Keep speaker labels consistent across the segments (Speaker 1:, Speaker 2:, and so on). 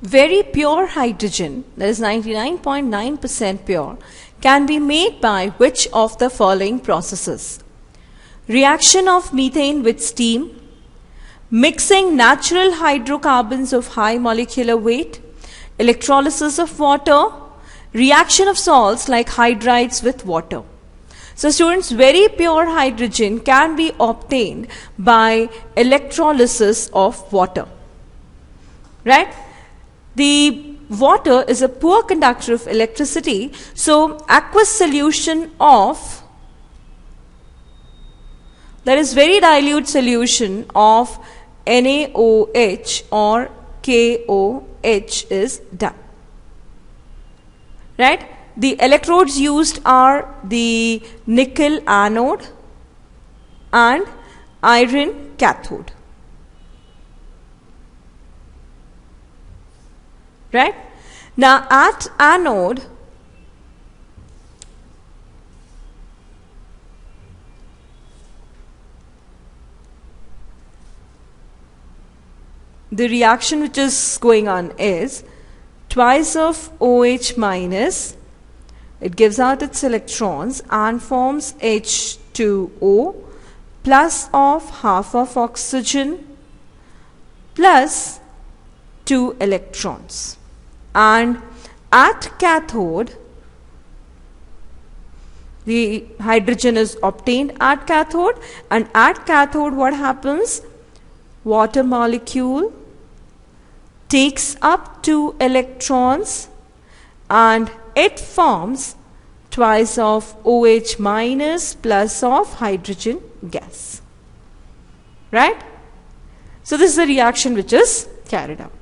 Speaker 1: Very pure hydrogen, that is 99.9% pure, can be made by which of the following processes? Reaction of methane with steam, mixing natural hydrocarbons of high molecular weight, electrolysis of water, reaction of salts like hydrides with water. So students, very pure hydrogen can be obtained by electrolysis of water. Right? The water is a poor conductor of electricity, so aqueous solution of, that is very dilute solution of NaOH or KOH is done. Right? The electrodes used are the nickel anode and iron cathode. Right? Now at anode, the reaction which is going on is twice of OH minus, it gives out its electrons and forms H2O plus of half of oxygen plus 2 electrons. And at cathode, the hydrogen is obtained at cathode, and at cathode what happens? Water molecule takes up 2 electrons and it forms twice of OH minus plus of hydrogen gas. Right? So this is the reaction which is carried out.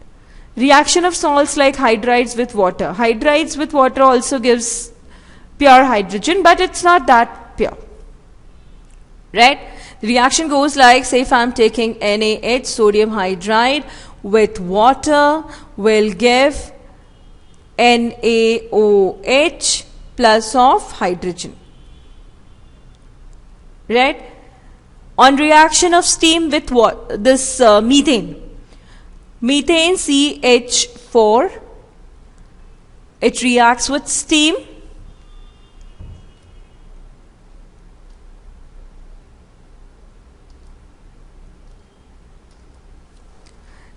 Speaker 1: Reaction of salts like hydrides with water. Hydrides with water also gives pure hydrogen, but it's not that pure. Right? The reaction goes like, say if I'm taking NaH, sodium hydride, with water will give NaOH plus of hydrogen. Right? On reaction of steam with what? This methane. Methane CH4, it reacts with steam.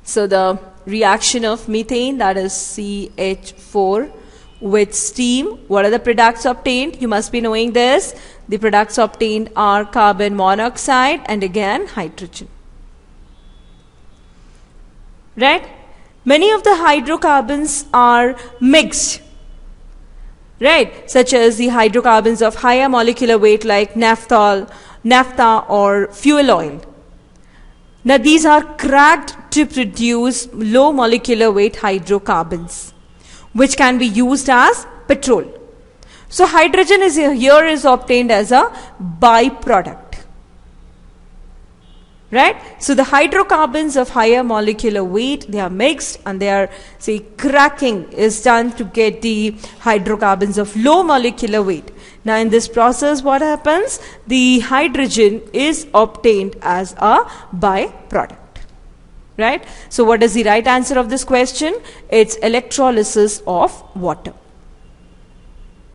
Speaker 1: So the reaction of methane, that is CH4 with steam, what are the products obtained? You must be knowing this. The products obtained are carbon monoxide and again hydrogen. Right? Many of the hydrocarbons are mixed. Right? Such as the hydrocarbons of higher molecular weight like naphtha or fuel oil. Now these are cracked to produce low molecular weight hydrocarbons, which can be used as petrol. So hydrogen is here is obtained as a byproduct. Right? So the hydrocarbons of higher molecular weight, they are mixed and they are, say, cracking is done to get the hydrocarbons of low molecular weight. Now in this process what happens? The hydrogen is obtained as a byproduct. Right? So what is the right answer of this question? It's electrolysis of water.